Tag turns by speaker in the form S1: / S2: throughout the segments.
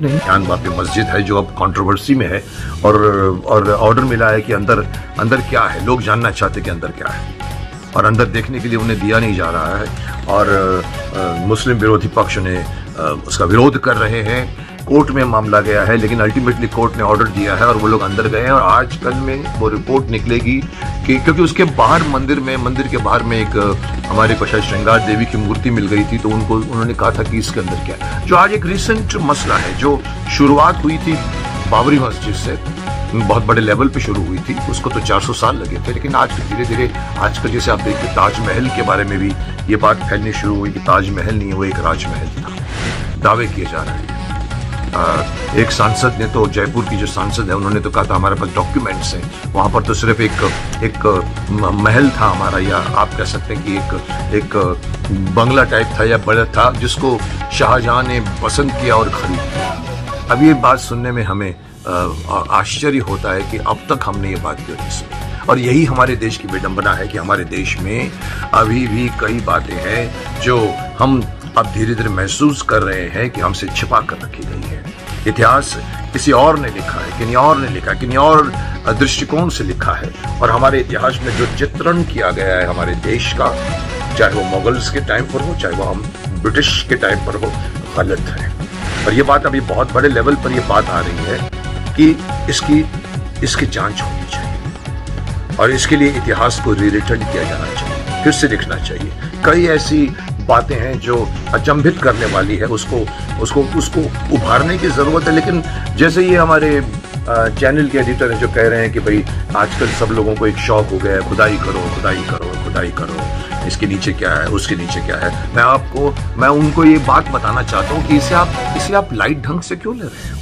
S1: नहीं, जान बापी मस्जिद है जो अब कंट्रोवर्सी में है और ऑर्डर मिला है कि अंदर क्या है, लोग जानना चाहते कि अंदर क्या है और अंदर देखने के लिए उन्हें दिया नहीं जा रहा है और मुस्लिम विरोधी पक्ष ने उसका विरोध कर रहे हैं। कोर्ट में मामला गया है लेकिन अल्टीमेटली कोर्ट ने ऑर्डर दिया है और वो लोग अंदर गए हैं और आज कल में वो रिपोर्ट निकलेगी कि क्योंकि उसके बाहर मंदिर के बाहर में एक हमारे को शायद श्रृंगार देवी की मूर्ति मिल गई थी, तो उन्होंने कहा था कि इसके अंदर क्या है। जो आज एक रिसेंट मसला है, जो शुरुआत हुई थी बाबरी मस्जिद से, बहुत बड़े लेवल पे शुरू हुई थी, उसको तो 400 साल लगे थे, लेकिन आज धीरे धीरे आजकल जैसे आप देखते ताजमहल के बारे में भी ये बात फैलनी शुरू हुई कि ताजमहल नहीं, वो एक राजमहल था, दावे किए जा रहे हैं। एक सांसद ने तो, जयपुर की जो सांसद है, उन्होंने तो कहा था हमारे पास डॉक्यूमेंट्स हैं, वहां पर तो सिर्फ एक महल था हमारा, या आप कह सकते हैं कि एक बंगला टाइप था या बड़ा था जिसको शाहजहां ने पसंद किया और खरीद लिया। अब ये बात सुनने में हमें आश्चर्य होता है कि अब तक हमने ये बात क्यों नहीं सुनी। और यही हमारे देश की विडंबना है कि हमारे देश में अभी भी कई बातें हैं जो हम अब धीरे धीरे महसूस कर रहे हैं कि हमसे छिपा कर रखी गई है। इतिहास किसी और ने लिखा है, किसी और ने लिखा, किसी और दृष्टिकोण से लिखा है, और हमारे इतिहास में जो चित्रण किया गया है हमारे देश का, चाहे वो मुगल्स के टाइम पर हो, चाहे वो हम ब्रिटिश के टाइम पर हो, गलत है। और ये बात अभी बहुत बड़े लेवल पर ये बात आ रही है कि इसकी जांच होनी चाहिए और इसके लिए इतिहास को रीरिटन किया जाना चाहिए, फिर से लिखना चाहिए। कई ऐसी बातें हैं जो अचंभित करने वाली है, उसको उभारने की जरूरत है। लेकिन जैसे ये हमारे चैनल के एडिटर हैं जो कह रहे हैं कि भाई आजकल सब लोगों को एक शौक हो गया है, खुदाई करो खुदाई करो खुदाई करो, इसके नीचे क्या है, उसके नीचे क्या है। मैं उनको ये बात बताना चाहता हूँ कि इसे आप लाइट ढंग से क्यों ले रहे हो,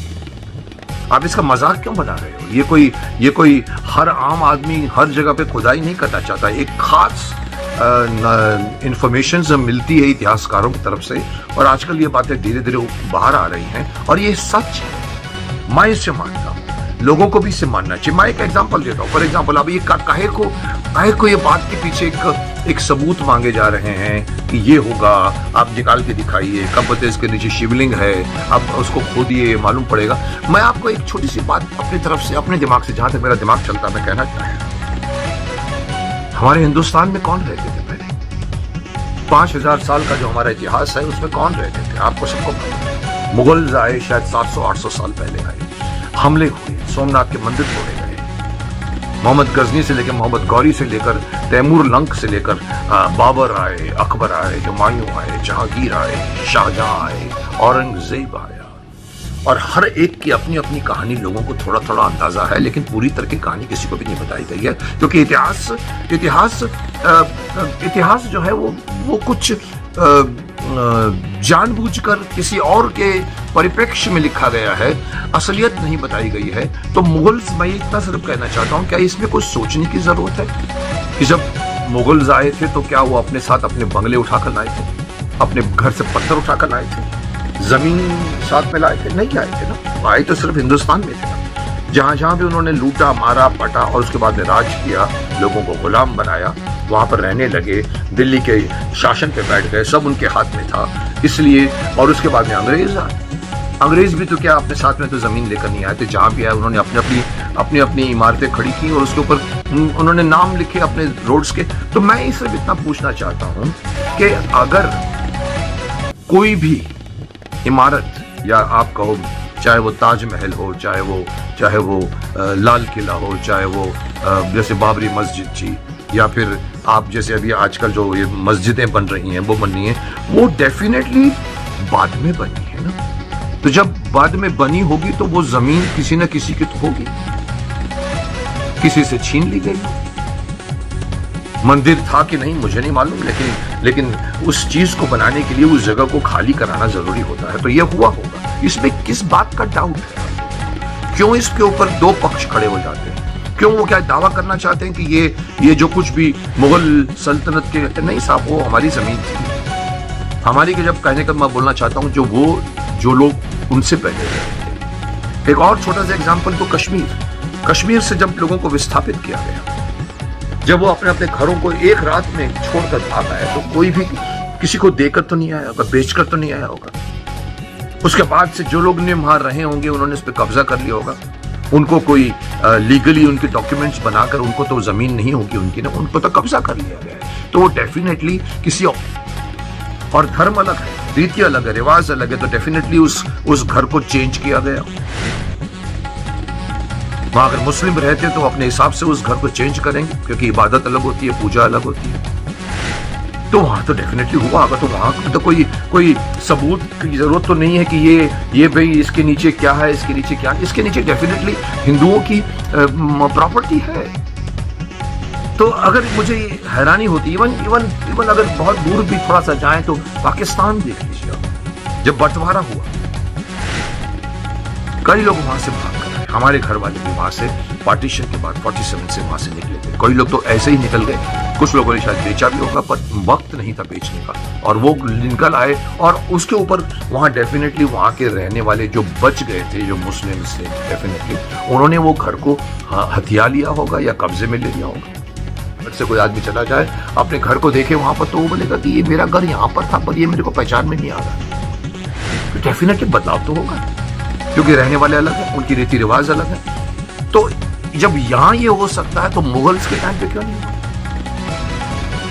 S1: आप इसका मजाक क्यों बना रहे हो। ये कोई हर आम आदमी हर जगह पे खुदाई नहीं करना चाहता। एक खास इंफॉर्मेशन मिलती है इतिहासकारों की तरफ से और आजकल ये बातें धीरे धीरे बाहर आ रही हैं और ये सच है। मैं इसे मानता हूँ, लोगों को भी इसे मानना चाहिए। मैं एक एग्जांपल देता हूँ। फॉर एग्जांपल, अब ये काहे को ये बात के पीछे एक सबूत मांगे जा रहे हैं कि ये होगा, आप निकाल के दिखाइए, कब बोलते इसके नीचे शिवलिंग है, अब उसको खोदिए, मालूम पड़ेगा। मैं आपको एक छोटी सी बात अपनी तरफ से, अपने दिमाग से, जहां तक मेरा दिमाग चलता, मैं कहना चाहता हूं। हमारे हिंदुस्तान में कौन रहते थे पहले? 5000 साल का जो हमारा इतिहास है उसमें कौन रहते थे? आपको सबको मुगल्स आए, शायद 700-800 साल पहले आए, हमले हुए, सोमनाथ के मंदिर तोड़े गए, मोहम्मद गजनी से लेकर, मोहम्मद गौरी से लेकर, तैमूर लंक से लेकर बाबर आए, अकबर आए, हुमायूं आए, जहांगीर आए, शाहजहां आए, औरंगजेब आया, और हर एक की अपनी अपनी कहानी लोगों को थोड़ा थोड़ा अंदाजा है, लेकिन पूरी तरह की कहानी किसी को भी नहीं बताई गई है, क्योंकि इतिहास जो है वो कुछ जानबूझकर किसी और के परिप्रेक्ष्य में लिखा गया है, असलियत नहीं बताई गई है। तो मुगल्स, मैं इतना सिर्फ कहना चाहता हूं, क्या इसमें कुछ सोचने की जरूरत है कि जब मुगल्स आए थे तो क्या वो अपने साथ अपने बंगले उठाकर लाए थे, अपने घर से पत्थर उठाकर लाए थे, जमीन साथ में लाए थे? नहीं आए थे ना, आए तो सिर्फ हिंदुस्तान में थे ना। जहां जहां भी उन्होंने लूटा, मारा, पटा और उसके बाद में राज किया, लोगों को गुलाम बनाया, वहां पर रहने लगे, दिल्ली के शासन पे बैठ गए, सब उनके हाथ में था, इसलिए। और उसके बाद में अंग्रेज आए। अंग्रेज भी तो क्या अपने साथ में तो जमीन लेकर नहीं आए थे, जहां भी आए उन्होंने अपनी अपनी इमारतें खड़ी की और उसके ऊपर उन्होंने नाम लिखे अपने रोड्स के। तो मैं इससे इतना पूछना चाहता हूं कि अगर कोई भी इमारत, या आप कहो चाहे वो ताजमहल हो, चाहे वो लाल किला हो, चाहे वो जैसे बाबरी मस्जिद थी, या फिर आप जैसे अभी आजकल जो ये मस्जिदें बन रही हैं वो बननी है, वो डेफिनेटली बाद में बनी है ना। तो जब बाद में बनी होगी तो वो जमीन किसी न किसी की तो होगी, किसी से छीन ली गई। मंदिर था कि नहीं मुझे नहीं मालूम, लेकिन उस चीज को बनाने के लिए उस जगह को खाली कराना जरूरी होता है। तो ये हुआ होगा, इसमें किस बात का डाउट है? क्यों इसके ऊपर दो पक्ष खड़े हो जाते हैं? क्यों वो क्या दावा करना चाहते हैं कि ये जो कुछ भी मुगल सल्तनत के, नहीं साहब, वो हमारी जमीन थी हमारी के। जब कहने का मैं बोलना चाहता हूं, जो लोग उनसे पहले रहे थे। एक और छोटा सा एग्जांपल तो कश्मीर से जब लोगों को विस्थापित किया गया, जब वो अपने अपने घरों को एक रात में छोड़कर भागा है तो कोई भी किसी को देकर तो नहीं आया होगा, बेचकर तो नहीं आया होगा। उसके बाद से जो लोग ने वहां रहे होंगे उन्होंने इस पर कब्जा कर लिया होगा। उनको कोई लीगली उनके डॉक्यूमेंट्स बनाकर, उनको तो जमीन नहीं होगी उनकी ना, उनको तो कब्जा कर लिया गया है। तो वो डेफिनेटली किसी और धर्म अलग है, रीति अलग है, रिवाज अलग है, तो डेफिनेटली उस घर को चेंज किया गया। वहां अगर मुस्लिम रहते तो अपने हिसाब से उस घर को चेंज करेंगे, क्योंकि इबादत अलग होती है, पूजा अलग होती है। तो वहां तो डेफिनेटली हुआ होगा। तो वहां तो कोई सबूत की जरूरत तो नहीं है कि ये भाई इसके नीचे क्या है, इसके नीचे क्या है। इसके नीचे डेफिनेटली हिंदुओं की प्रॉपर्टी है। तो अगर मुझे हैरानी होती, इवन अगर बहुत दूर भी थोड़ा सा जाए तो पाकिस्तान देख लीजिए, जब बंटवारा हुआ कई लोग वहां से भाग गए। हमारे घर वाले भी वहां से पार्टीशन के बाद 47 से वहां से निकले थे। कई लोग तो ऐसे ही निकल गए, कुछ लोगों ने शायद बेचा भी होगा, पर वक्त नहीं था बेचने का, और वो निकल आए। और उसके ऊपर वहां डेफिनेटली वहां के रहने वाले जो बच गए थे, जो मुस्लिम्स थे, डेफिनेटली उन्होंने वो घर को हथिया लिया होगा या कब्जे में ले लिया होगा। से कोई आदमी चला जाए अपने घर को देखे वहां पर, तो वो बोलेगा कि ये मेरा घर यहाँ पर था, पर ये मेरे को पहचान में नहीं आ रहा। तो डेफिनेटली बदलाव तो होगा, क्योंकि रहने वाले अलग है, उनकी रीति रिवाज अलग है। तो जब यहां ये हो सकता है तो मुगल्स के टाइम पे क्यों नहीं हुआ?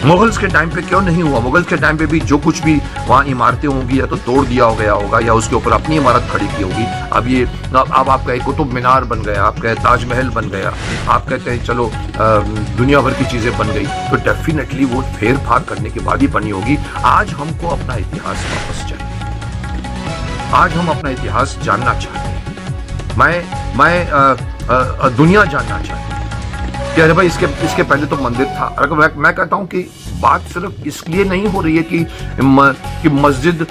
S1: मुगल्स के टाइम पे क्यों नहीं हुआ? मुगल्स के टाइम पे भी जो कुछ भी वहां इमारतें होंगी या तो तोड़ दिया गया होगा या उसके ऊपर अपनी इमारत खड़ी की होगी। अब आपका एक कुतुब मीनार बन गया, आपका ताजमहल बन गया, आप कहते हैं चलो दुनिया भर की चीजें बन गई, तो डेफिनेटली वो फेर फार करने के बाद ही बनी होगी। आज हमको अपना इतिहास वापस चाहिए, आज हम अपना इतिहास जानना चाहते हैं। मैं दुनिया जानना चाहती हूँ कि अरे भाई इसके पहले तो मंदिर था। अगर मैं कहता हूँ कि बात सिर्फ इसलिए नहीं हो रही है कि मस्जिद,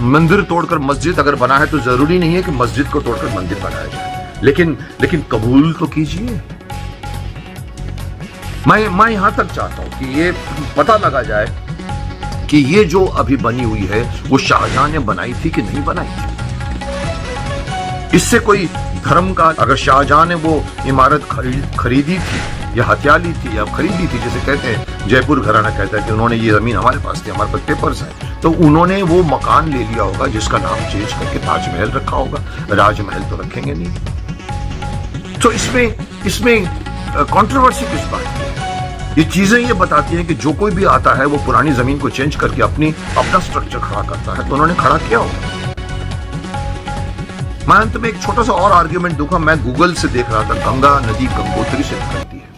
S1: मंदिर तोड़कर मस्जिद अगर बना है तो जरूरी नहीं है कि मस्जिद को तोड़कर मंदिर बनाया जाए, लेकिन कबूल तो कीजिए। मैं यहां तक चाहता हूं कि ये पता लगा जाए कि ये जो अभी बनी हुई है वो शाहजहां ने बनाई थी कि नहीं बनाई थी। इससे कोई धर्म का, अगर शाहजहां ने वो इमारत खरीदी थी या हत्या ली थी या खरीदी थी, जैसे कहते हैं जयपुर घराना कहता है कि उन्होंने ये जमीन हमारे पास थी, हमारे पास पेपर्स हैं, तो उन्होंने वो मकान ले लिया होगा जिसका नाम चेंज करके ताजमहल रखा होगा, राजमहल तो रखेंगे नहीं। तो इसमें कंट्रोवर्सी किस बात की है? ये चीजें ये बताती हैं कि जो कोई भी आता है वो पुरानी जमीन को चेंज करके अपना स्ट्रक्चर खड़ा करता है, तो उन्होंने खड़ा किया होगा। मैं अंत में एक छोटा सा और आर्ग्यूमेंट दूंगा। मैं गूगल से देख रहा था, गंगा नदी गंगोत्री से निकलती है,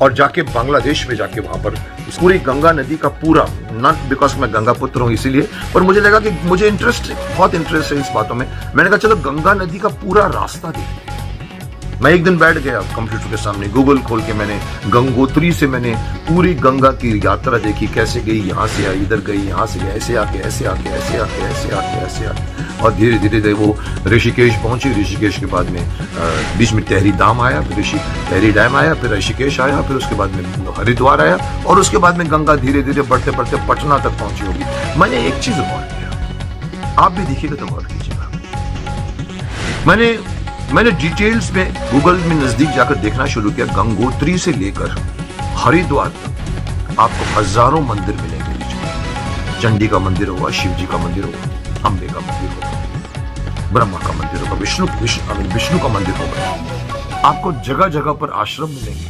S1: और जाके बांग्लादेश में जाके वहां पर पूरी गंगा नदी का पूरा, नॉट बिकॉज मैं गंगा पुत्र हूं इसीलिए, पर मुझे लगा कि मुझे बहुत इंटरेस्ट है इस बातों में। मैंने कहा चलो गंगा नदी का पूरा रास्ता देखते हैं। मैं एक दिन बैठ गया कंप्यूटर के सामने, गूगल खोल के मैंने गंगोत्री से मैंने पूरी गंगा की यात्रा देखी, कैसे गई, यहाँ से आई, इधर गई, यहाँ से गई, ऐसे आके ऐसे आके ऐसे आके ऐसे आके ऐसे आके, और धीरे धीरे वो ऋषिकेश पहुंची। ऋषिकेश के बाद में बीच में तहरी डैम आया, फिर तहरी डैम आया, फिर ऋषिकेश आया, फिर उसके बाद में हरिद्वार आया, और उसके बाद में गंगा धीरे धीरे बढ़ते बढ़ते पटना तक पहुंची होगी। मैंने एक चीज गौर किया, आप भी देखिएगा तो गौर कीजिएगा। मैंने डिटेल्स में गूगल में नजदीक जाकर देखना शुरू किया। गंगोत्री से लेकर हरिद्वार तक आपको हजारों मंदिर मिलेंगे बीच में। चंडी का मंदिर होगा, शिव जी का मंदिर होगा, अंबे का मंदिर होगा, ब्रह्मा का मंदिर होगा, विष्णु का मंदिर होगा। आपको जगह जगह पर आश्रम मिलेंगे,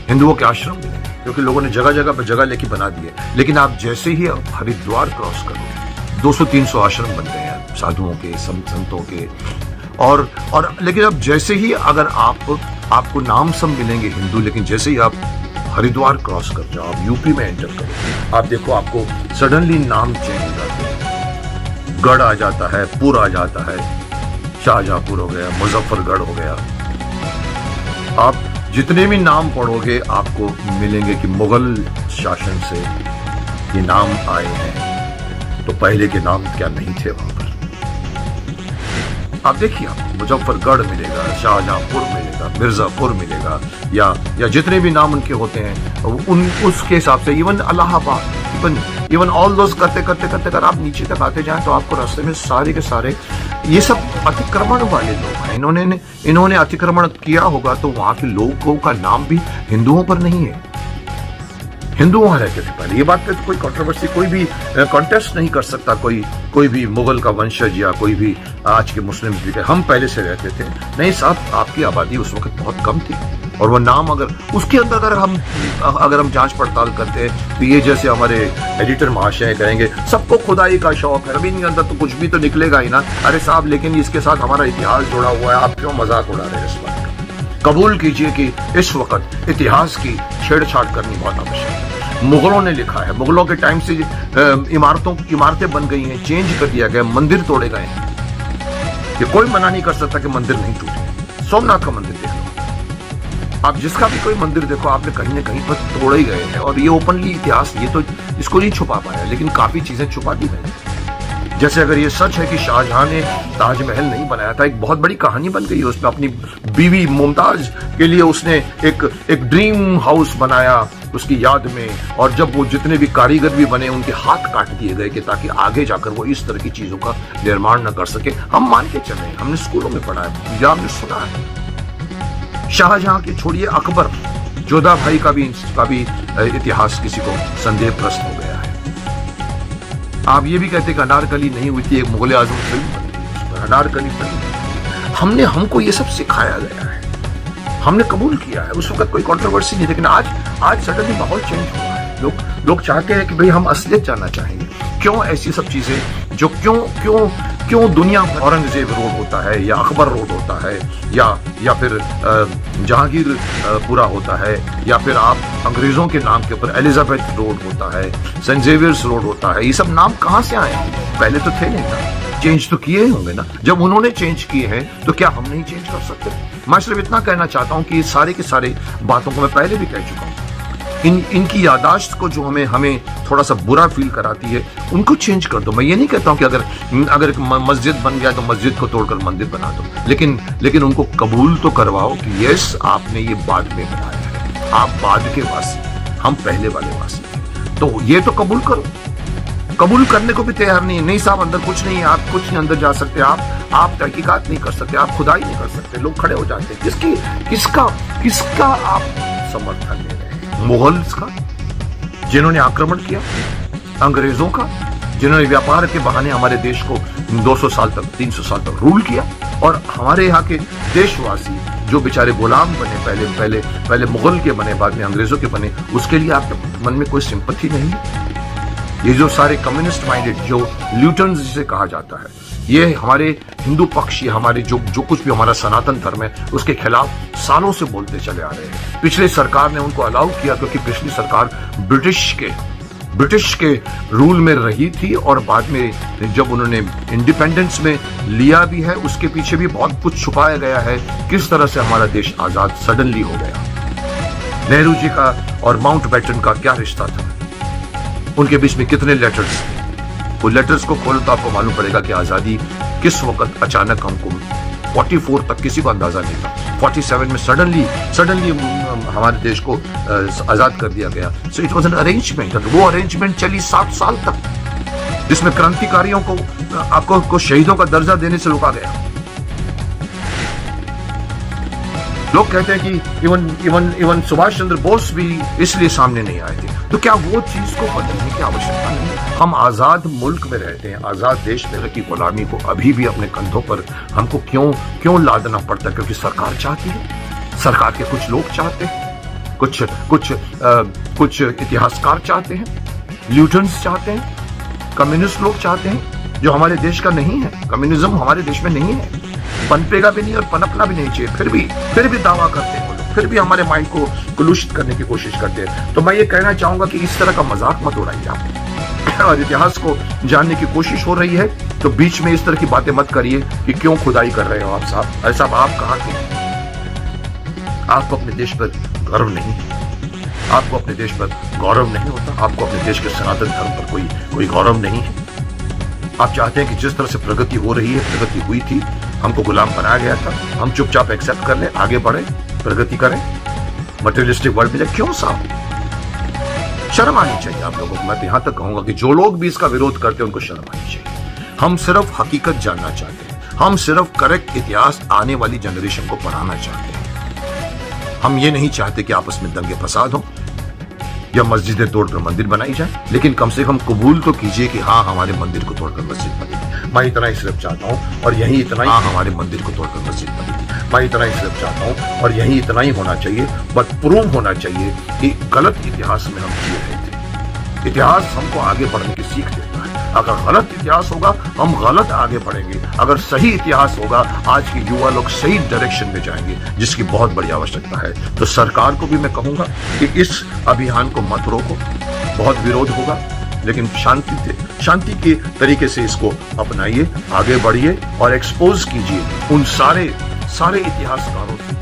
S1: हिंदुओं के आश्रम मिलेंगे, क्योंकि लोगों ने जगह जगह पर जगह लेके बना दिए। लेकिन आप जैसे ही हरिद्वार क्रॉस करोगे 200-300 आश्रम बनते हैं साधुओं के, संतों के, और लेकिन अब जैसे ही अगर आपको नाम सब मिलेंगे हिंदू, लेकिन जैसे ही आप हरिद्वार क्रॉस कर जाओ, आप यूपी में एंटर करो, आप देखो आपको सडनली नाम चेंज हो जाते हैं। गढ़ आ जाता है, पुर आ जाता है, शाहजहांपुर हो गया, मुजफ्फरगढ़ हो गया। आप जितने भी नाम पढ़ोगे आपको मिलेंगे कि मुगल शासन से ये नाम आए हैं, तो पहले के नाम क्या नहीं थे वहां पर। आप देखिए, आप मुजफ्फरगढ़ मिलेगा, शाहजहांपुर मिलेगा, मिर्जापुर मिलेगा, या जितने भी नाम उनके होते हैं उसके हिसाब से, even Allahabad, even all those करते करते करते अगर आप नीचे तक आते जाएं तो आपको रास्ते में सारे के सारे ये सब अतिक्रमण वाले लोग हैं। इन्होंने अतिक्रमण किया होगा तो वहां के लोगों का नाम भी हिंदुओं पर नहीं है। हिंदू वहां रहते थे पहले, ये बात पे कोई कंट्रोवर्सी, कोई भी कॉन्टेस्ट नहीं कर सकता, कोई भी मुगल का वंशज या कोई भी आज के मुस्लिम भी। हम पहले से रहते थे। नहीं साहब, आपकी आबादी उस वक्त बहुत कम थी, और वो नाम अगर उसके अंदर अगर हम जांच पड़ताल करते हैं तो ये जैसे हमारे एडिटर महाशय कहेंगे सबको खुदाई का शौक है, अभी इनके अंदर तो कुछ भी तो निकलेगा ही ना। अरे साहब, लेकिन इसके साथ हमारा इतिहास जुड़ा हुआ है, आप क्यों मजाक उड़ा रहे हैं इस बात का? कबूल कीजिए कि इस वक्त इतिहास की छेड़छाड़ करनी बहुत आवश्यक है। मुगलों ने लिखा है, मुगलों के टाइम से इमारतें बन गई हैं, चेंज कर दिया गया, मंदिर तोड़े गए हैं। ये कोई मना नहीं कर सकता कि मंदिर नहीं टूटे। सोमनाथ का मंदिर देख लो, आप जिसका भी कोई मंदिर देखो, आपने कहीं ना कहीं पर तोड़े गए हैं। और ये ओपनली इतिहास, ये तो इसको नहीं छुपा पाया, लेकिन काफी चीजें छुपा दी गई। जैसे अगर ये सच है कि शाहजहां ने ताजमहल नहीं बनाया था, एक बहुत बड़ी कहानी बन गई है उसमें, अपनी बीवी मुमताज के लिए उसने एक ड्रीम हाउस बनाया उसकी याद में, और जब वो जितने भी कारीगर भी बने उनके हाथ काट दिए गए कि ताकि आगे जाकर वो इस तरह की चीजों का निर्माण न कर सके। हम मान के चले, हमने स्कूलों में पढ़ा है या हमने सुना है। शाहजहां के छोड़िए, अकबर, जोधा भाई का भी इतिहास किसी को संदेहग्रस्त हो गया है। आप ये भी कहते कि अनारकली नहीं हुई थी, एक मुगल आजम फिल्म बनी थी, उस पर अनारकली फिल्म। हमको ये सब सिखाया गया है, हमने कबूल किया है, उस वक्त कोई कंट्रोवर्सी नहीं। लेकिन आज सडनली माहौल चेंज हुआ है। लोग चाहते हैं कि भाई हम असलियत जानना चाहेंगे। क्यों ऐसी सब चीजें जो क्यों दुनिया भर औरंगजेब रोड होता है, या अकबर रोड होता है, या फिर जहांगीर पूरा होता है, या फिर आप अंग्रेजों के नाम के ऊपर एलिजाबेथ रोड होता है, सेंट जेवियर्स रोड होता है। ये सब नाम कहां से आए हैं? पहले तो थे नहीं ना, चेंज तो किए होंगे ना। जब उन्होंने चेंज किए हैं तो क्या हम नहीं चेंज कर सकते? मैं सिर्फ इतना कहना चाहता हूं कि सारे के सारे बातों को मैं पहले भी कह चुका हूं। इनकी यादाश्त को जो हमें थोड़ा सा बुरा फील कराती है, उनको चेंज कर दो। मैं ये नहीं कहता हूं कि अगर एक मस्जिद बन गया तो मस्जिद को तोड़कर मंदिर बना दो, लेकिन उनको कबूल तो करवाओ कि यस, आपने ये बाद में बनाया है, आप बाद के वासी, हम पहले वाले वासी, तो ये तो कबूल करो। कबूल करने को भी तैयार नहीं साहब, अंदर कुछ नहीं है, आप कुछ नहीं अंदर जा सकते, आप तहकीकात नहीं कर सकते, आप खुदाई नहीं कर सकते। लोग खड़े हो जाते हैं। किसका आप समर्थन ले रहे हैं? मुगल्स का, जिन्होंने आक्रमण किया, अंग्रेजों का, जिन्होंने व्यापार के बहाने हमारे देश को 200 साल तक, 300 साल तक रूल किया, और हमारे यहाँ के देशवासी जो बेचारे गुलाम बने, पहले मुगल के बने, बाद में अंग्रेजों के बने, उसके लिए आपके मन में कोई सिंपैथी नहीं है? ये जो सारे कम्युनिस्ट माइंडेड, जो ल्यूटन्स जिसे कहा जाता है, ये हमारे हिंदू पक्ष, ये हमारे जो कुछ भी हमारा सनातन धर्म है उसके खिलाफ सालों से बोलते चले आ रहे हैं। पिछले सरकार ने उनको अलाउ किया क्योंकि पिछली सरकार ब्रिटिश के रूल में रही थी, और बाद में जब उन्होंने इंडिपेंडेंस में लिया भी है, उसके पीछे भी बहुत कुछ छुपाया गया है। किस तरह से हमारा देश आजाद सडनली हो गया। नेहरू जी का और माउंटबेटन का क्या रिश्ता था, उनके बीच में कितने लेटर्स थे? वो लेटर्स को खोलो तो आपको मालूम पड़ेगा कि आजादी किस वक्त अचानक हमको 44 तक किसी को अंदाजा नहीं था। 47 में सडनली हमारे देश को आजाद कर दिया गया। So it was an arrangement, और वो अरेंजमेंट चली 7 साल तक, जिसमें क्रांतिकारियों को शहीदों का दर्जा देने से रोका गया। लोग कहते हैं कि इवन सुभाष चंद्र बोस भी इसलिए सामने नहीं आए थे। तो क्या वो चीज को बदलने की आवश्यकता नहीं? हम आजाद मुल्क में रहते हैं, आजाद देश में रहकर गुलामी को अभी भी अपने कंधों पर हमको क्यों लादना पड़ता है? क्योंकि सरकार चाहती है, सरकार के कुछ लोग चाहते हैं, कुछ इतिहासकार चाहते हैं, ल्यूटन्स चाहते हैं, कम्युनिस्ट लोग चाहते हैं, जो हमारे देश का नहीं है। कम्युनिज्म हमारे देश में नहीं है, पनपेगा भी नहीं और पनपना भी नहीं चाहिए। फिर भी दावा करते हैं वो लोग, फिर भी हमारे माइंड को कुलूषित करने की कोशिश करते हैं। तो मैं ये कहना चाहूंगा कि इस तरह का मजाक मत उड़ाइए आप, और इतिहास को जानने की कोशिश हो रही है तो बीच में इस तरह की बातें मत करिए कि क्यों खुदाई कर रहे हो आप साहब। अरे साहब, आप कहाँ के? आपको अपने देश पर गर्व नहीं है, आपको अपने देश पर गौरव नहीं होता, आपको अपने देश के सनातन धर्म पर कोई गौरव नहीं है। आप चाहते हैं कि जिस तरह से प्रगति हो रही है, प्रगति हुई थी, हमको गुलाम बनाया गया था, हम चुपचाप एक्सेप्ट कर लें, आगे बढ़े, प्रगति करें, मटेरियलिस्टिक वर्ल्ड में जाए? क्यों साहब? शर्म आनी चाहिए आप लोगों को। मैं तो यहां तक कहूंगा कि जो लोग भी इसका विरोध करते हैं उनको शर्म आनी चाहिए। हम सिर्फ हकीकत जानना चाहते हैं, हम सिर्फ करेक्ट इतिहास आने वाली जनरेशन को पढ़ाना चाहते हैं। हम ये नहीं चाहते कि आपस में दंगे फसाद हो या मस्जिदें तोड़कर मंदिर बनाई जाए, लेकिन कम से कम कबूल तो कीजिए कि हाँ, हमारे मंदिर को तोड़कर मस्जिद बनी। मैं इतना ही सिर्फ चाहता हूं और यही इतना ही, हाँ, हमारे मंदिर को तोड़कर मस्जिद बनी। मैं इतना ही सिर्फ चाहता हूं और यही इतना ही होना चाहिए। बट प्रूव होना चाहिए कि गलत इतिहास में हम जी रहे थे। इतिहास हमको आगे बढ़ने की सीख देता है। अगर गलत इतिहास होगा हम गलत आगे बढ़ेंगे, अगर सही इतिहास होगा आज के युवा लोग सही डायरेक्शन में जाएंगे, जिसकी बहुत बड़ी आवश्यकता है। तो सरकार को भी मैं कहूंगा कि इस अभियान को मत रोको। बहुत विरोध होगा, लेकिन शांति के तरीके से इसको अपनाइए, आगे बढ़िए और एक्सपोज कीजिए उन सारे इतिहासकारों से